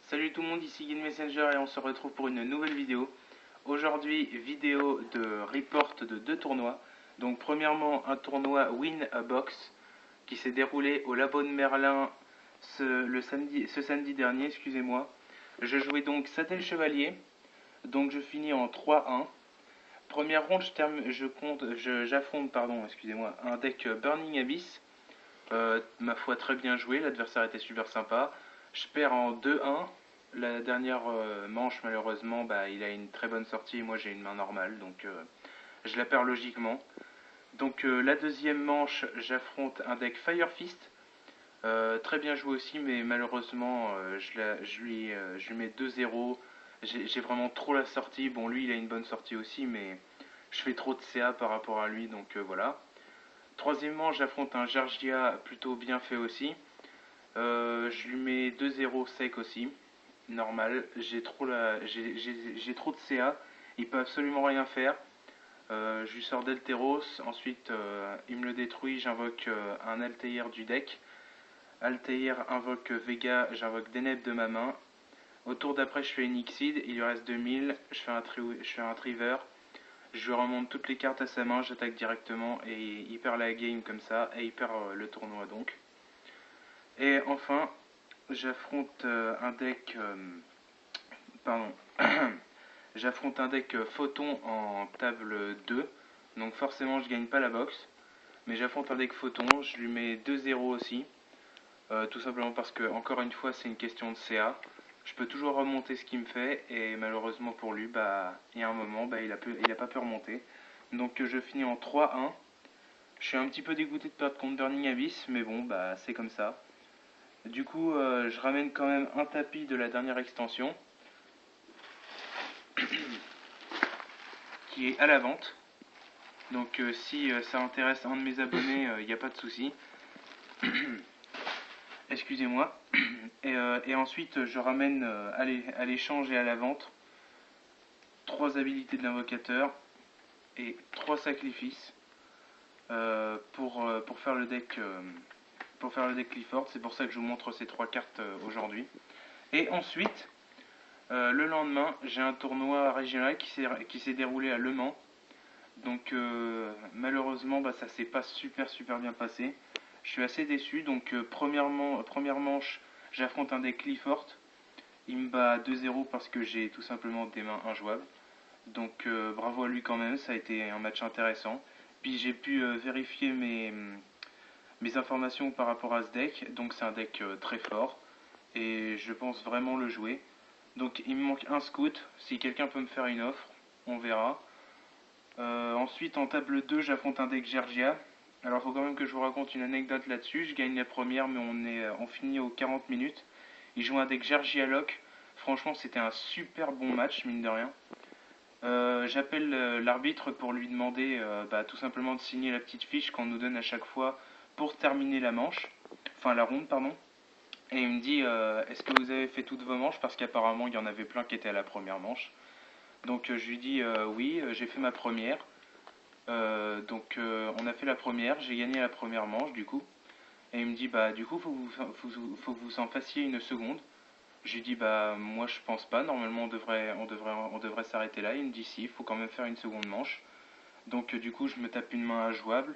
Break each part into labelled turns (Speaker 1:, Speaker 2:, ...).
Speaker 1: Salut tout le monde, ici Guild Messenger et on se retrouve pour une nouvelle vidéo. Aujourd'hui, vidéo de report de deux tournois. Donc premièrement, un tournoi Win a Box qui s'est déroulé au Labo de Merlin ce samedi dernier, excusez-moi. Je jouais donc Satel Chevalier, donc je finis en 3-1. Première ronde, j'affronte un deck Burning Abyss. Ma foi, très bien joué, l'adversaire était super sympa. Je perds en 2-1. La dernière manche, malheureusement, il a une très bonne sortie et moi j'ai une main normale, donc je la perds logiquement. Donc la deuxième manche, j'affronte un deck Fire Fist. Très bien joué aussi, mais malheureusement, je lui mets 2-0. J'ai vraiment trop la sortie. Bon, lui, il a une bonne sortie aussi, mais je fais trop de CA par rapport à lui, donc voilà. Troisièmement, j'affronte un Jargia plutôt bien fait aussi. Je lui mets 2-0 sec aussi. Normal. J'ai trop de CA. Il peut absolument rien faire. Je lui sors Delteros. Ensuite, il me le détruit. J'invoque un Altair du deck. Altair invoque Vega. J'invoque Deneb de ma main. Au tour d'après, je fais une Exceed. Il lui reste 2000. Je fais un Triver. Je remonte toutes les cartes à sa main, j'attaque directement et il perd la game comme ça, et il perd le tournoi donc. Et enfin, j'affronte un deck... pardon. J'affronte un deck Photon en table 2, donc forcément je gagne pas la box. Mais j'affronte un deck Photon, je lui mets 2-0 aussi. Tout simplement parce que, encore une fois, c'est une question de CA. Je peux toujours remonter ce qu'il me fait, et malheureusement pour lui, il y a un moment, il a pas pu remonter. Donc je finis en 3-1. Je suis un petit peu dégoûté de perdre contre Burning Abyss, mais bon, c'est comme ça. Du coup, je ramène quand même un tapis de la dernière extension, qui est à la vente. Donc si ça intéresse un de mes abonnés, il n'y a pas de souci. Excusez-moi. Et ensuite, je ramène à l'échange et à la vente 3 habilités de l'invocateur et 3 sacrifices pour faire le deck Clifford. C'est pour ça que je vous montre ces 3 cartes aujourd'hui. Et ensuite, le lendemain, j'ai un tournoi régional qui s'est déroulé à Le Mans. Donc malheureusement, ça s'est pas super bien passé. Je suis assez déçu. Donc première manche, j'affronte un deck Clifford. Il me bat 2-0 parce que j'ai tout simplement des mains injouables. Donc bravo à lui quand même, ça a été un match intéressant. Puis j'ai pu vérifier mes informations par rapport à ce deck. Donc c'est un deck très fort et je pense vraiment le jouer. Donc il me manque un scout. Si quelqu'un peut me faire une offre, on verra. Ensuite en table 2, j'affronte un deck Gergia. Alors il faut quand même que je vous raconte une anecdote là-dessus. Je gagne la première mais on finit aux 40 minutes. Il joue un deck Gergia Lock. Franchement c'était un super bon match mine de rien. J'appelle l'arbitre pour lui demander tout simplement de signer la petite fiche qu'on nous donne à chaque fois pour terminer la manche, enfin la ronde pardon. Et il me dit est-ce que vous avez fait toutes vos manches parce qu'apparemment il y en avait plein qui étaient à la première manche. Donc je lui dis oui, j'ai fait ma première. Donc on a fait la première, j'ai gagné la première manche du coup. Et il me dit du coup faut que vous en fassiez une seconde. Je lui dis moi je pense pas, normalement on devrait s'arrêter là. Il me dit si, il faut quand même faire une seconde manche. Donc du coup je me tape une main injouable.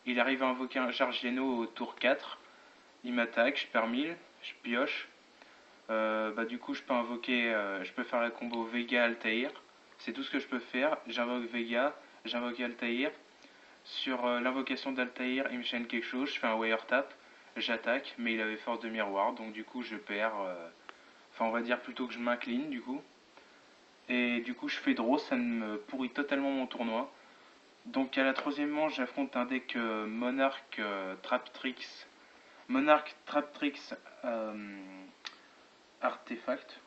Speaker 1: Il arrive à invoquer un Jargieno au tour 4. Il m'attaque, je perds 1000, je pioche. Du coup je peux faire la combo Vega Altair. C'est tout ce que je peux faire. J'invoque Vega, j'invoque Altair. Sur l'invocation d'Altair, il me chaîne quelque chose, je fais un wire tap, j'attaque, mais il avait force de miroir, donc du coup je perds. Enfin, on va dire plutôt que je m'incline du coup. Et du coup, je fais draw, ça me pourrit totalement mon tournoi. Donc, à la troisième manche, j'affronte un deck Monarch Traptrix. Monarch Traptrix Artefact.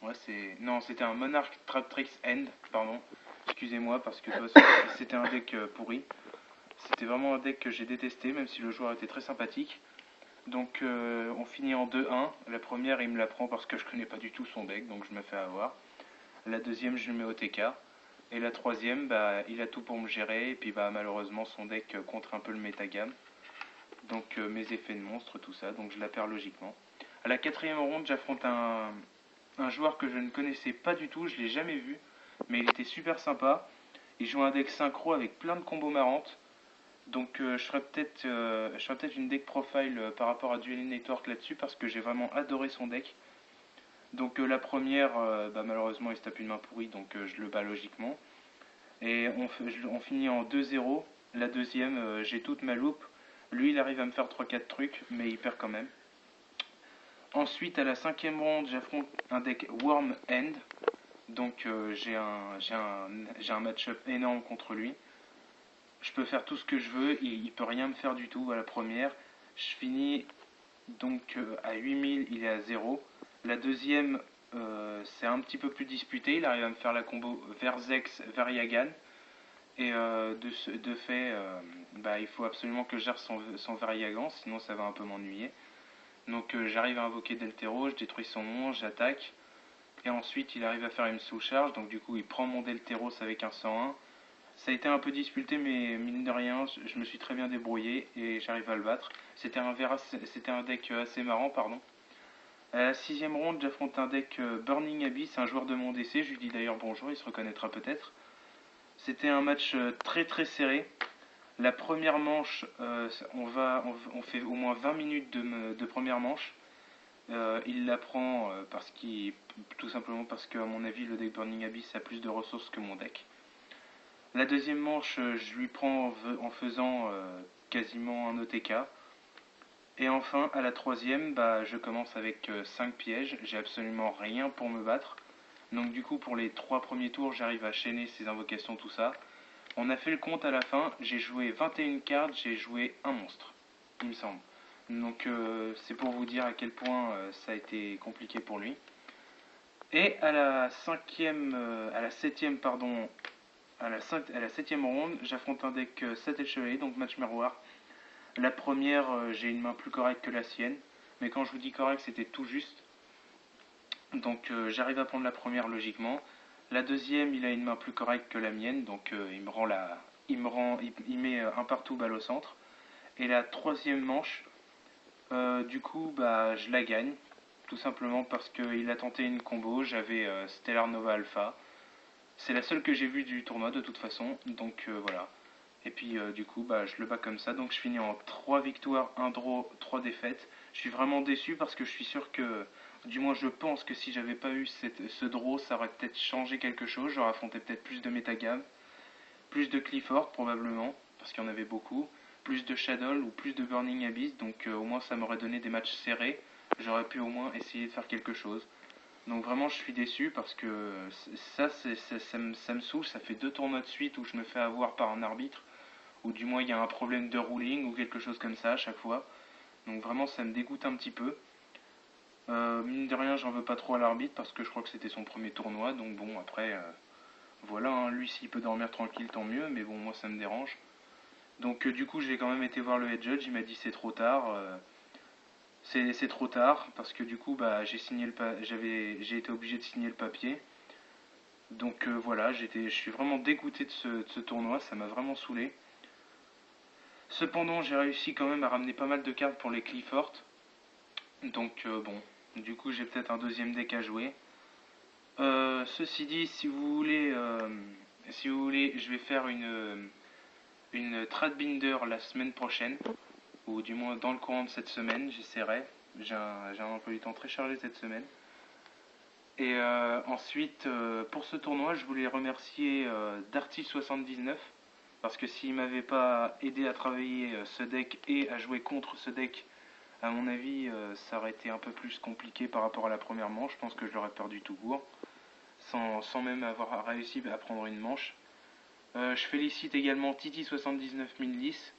Speaker 1: Ouais, c'est. Non, c'était un Monarch Traptrix End, pardon. Excusez-moi, parce que c'était un deck pourri. C'était vraiment un deck que j'ai détesté, même si le joueur était très sympathique. Donc on finit en 2-1. La première, il me la prend parce que je connais pas du tout son deck, donc je me fais avoir. La deuxième, je le mets au TK. Et la troisième, il a tout pour me gérer. Et puis malheureusement, son deck contre un peu le métagame. Donc mes effets de monstre, tout ça. Donc je la perds logiquement. À la quatrième ronde, j'affronte un joueur que je ne connaissais pas du tout, je l'ai jamais vu, mais il était super sympa. Il joue un deck synchro avec plein de combos marrantes. Donc je ferai peut-être une deck profile par rapport à Dueling Network là-dessus parce que j'ai vraiment adoré son deck. Donc la première, bah, malheureusement il se tape une main pourrie donc je le bats logiquement. Et on finit en 2-0. La deuxième, j'ai toute ma loupe. Lui il arrive à me faire 3-4 trucs mais il perd quand même. Ensuite à la cinquième ronde j'affronte un deck Worm End. Donc j'ai un match-up énorme contre lui. Je peux faire tout ce que je veux, il peut rien me faire du tout à la première. Je finis donc à 8000, il est à 0. La deuxième, c'est un petit peu plus disputé, il arrive à me faire la combo Verzex Variagan. Et de fait, bah, il faut absolument que je gère son Variagan, sinon ça va un peu m'ennuyer. Donc j'arrive à invoquer Deltero, je détruis son monstre, j'attaque. Et ensuite il arrive à faire une sous-charge, donc du coup il prend mon Delteros avec un 101. Ça a été un peu disputé, mais mine de rien, je me suis très bien débrouillé et j'arrive à le battre. C'était un deck assez marrant, pardon. À la sixième ronde, j'affronte un deck Burning Abyss, un joueur de mon DC. Je lui dis d'ailleurs bonjour, il se reconnaîtra peut-être. C'était un match très très serré. La première manche, on fait au moins 20 minutes de première manche. Il la prend tout simplement parce qu'à mon avis, le deck Burning Abyss a plus de ressources que mon deck. La deuxième manche, je lui prends en faisant quasiment un OTK. Et enfin, à la troisième, bah, je commence avec 5 pièges. J'ai absolument rien pour me battre. Donc du coup, pour les 3 premiers tours, j'arrive à chaîner ses invocations, tout ça. On a fait le compte à la fin. J'ai joué 21 cartes, j'ai joué un monstre, il me semble. Donc c'est pour vous dire à quel point ça a été compliqué pour lui. Et à la septième, pardon, à la septième ronde, j'affronte un deck 7 et chevalier, donc match miroir. La première, j'ai une main plus correcte que la sienne, mais quand je vous dis correct, c'était tout juste. Donc j'arrive à prendre la première logiquement. La deuxième, il a une main plus correcte que la mienne, donc il met un partout balle au centre. Et la troisième manche, du coup, bah, je la gagne, tout simplement parce qu'il a tenté une combo. J'avais Stellar Nova Alpha. C'est la seule que j'ai vue du tournoi de toute façon, donc voilà. Et puis du coup, bah, je le bats comme ça, donc je finis en 3 victoires, 1 draw, 3 défaites. Je suis vraiment déçu parce que je suis sûr que, du moins je pense que si j'avais pas eu ce draw, ça aurait peut-être changé quelque chose. J'aurais affronté peut-être plus de Metagame, plus de Clifford probablement, parce qu'il y en avait beaucoup, plus de Shadow ou plus de Burning Abyss, donc au moins ça m'aurait donné des matchs serrés. J'aurais pu au moins essayer de faire quelque chose. Donc vraiment je suis déçu parce que ça me saoule, ça fait 2 tournois de suite où je me fais avoir par un arbitre, ou du moins il y a un problème de ruling ou quelque chose comme ça à chaque fois. Donc vraiment ça me dégoûte un petit peu. Mine de rien j'en veux pas trop à l'arbitre parce que je crois que c'était son premier tournoi, donc bon après voilà, hein, lui s'il peut dormir tranquille tant mieux, mais bon moi ça me dérange. Donc du coup j'ai quand même été voir le head judge, il m'a dit c'est trop tard. C'est trop tard parce que du coup bah, j'ai été obligé de signer le papier. Donc voilà, je suis vraiment dégoûté de ce tournoi, ça m'a vraiment saoulé. Cependant, j'ai réussi quand même à ramener pas mal de cartes pour les Clifford. Donc bon, du coup j'ai peut-être un deuxième deck à jouer. Ceci dit, si vous voulez, je vais faire une Tradbinder la semaine prochaine, ou du moins dans le courant de cette semaine, j'essaierai. J'ai un emploi du temps très chargé cette semaine. Et ensuite, pour ce tournoi, je voulais remercier Darty79 parce que s'il m'avait pas aidé à travailler ce deck et à jouer contre ce deck, à mon avis, ça aurait été un peu plus compliqué par rapport à la première manche. Je pense que je l'aurais perdu tout court, sans même avoir réussi à prendre une manche. Je félicite également Titi79 Minlis,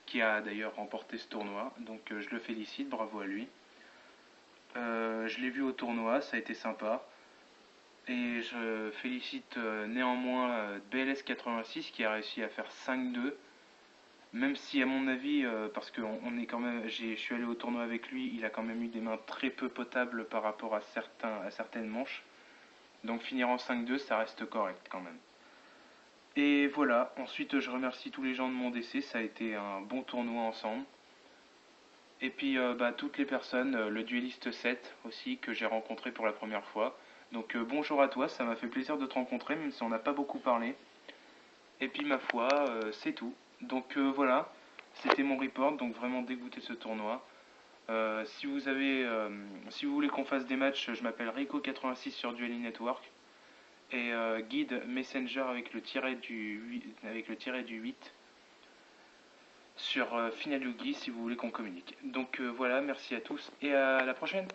Speaker 1: qui a d'ailleurs remporté ce tournoi, donc je le félicite, bravo à lui. Je l'ai vu au tournoi, ça a été sympa. Et je félicite néanmoins BLS86 qui a réussi à faire 5-2. Même si à mon avis, parce que je suis allé au tournoi avec lui, il a quand même eu des mains très peu potables par rapport à certaines manches. Donc finir en 5-2, ça reste correct quand même. Et voilà, ensuite je remercie tous les gens de mon DC, ça a été un bon tournoi ensemble. Et puis toutes les personnes, le dueliste 7 aussi, que j'ai rencontré pour la première fois. Donc bonjour à toi, ça m'a fait plaisir de te rencontrer, même si on n'a pas beaucoup parlé. Et puis ma foi, c'est tout. Donc voilà, c'était mon report, donc vraiment dégoûté de ce tournoi. Si vous voulez qu'on fasse des matchs, je m'appelle Rico86 sur Dueling Network. Et guide Messenger avec le tiret du 8 sur Final Yugi si vous voulez qu'on communique. Donc voilà, merci à tous et à la prochaine.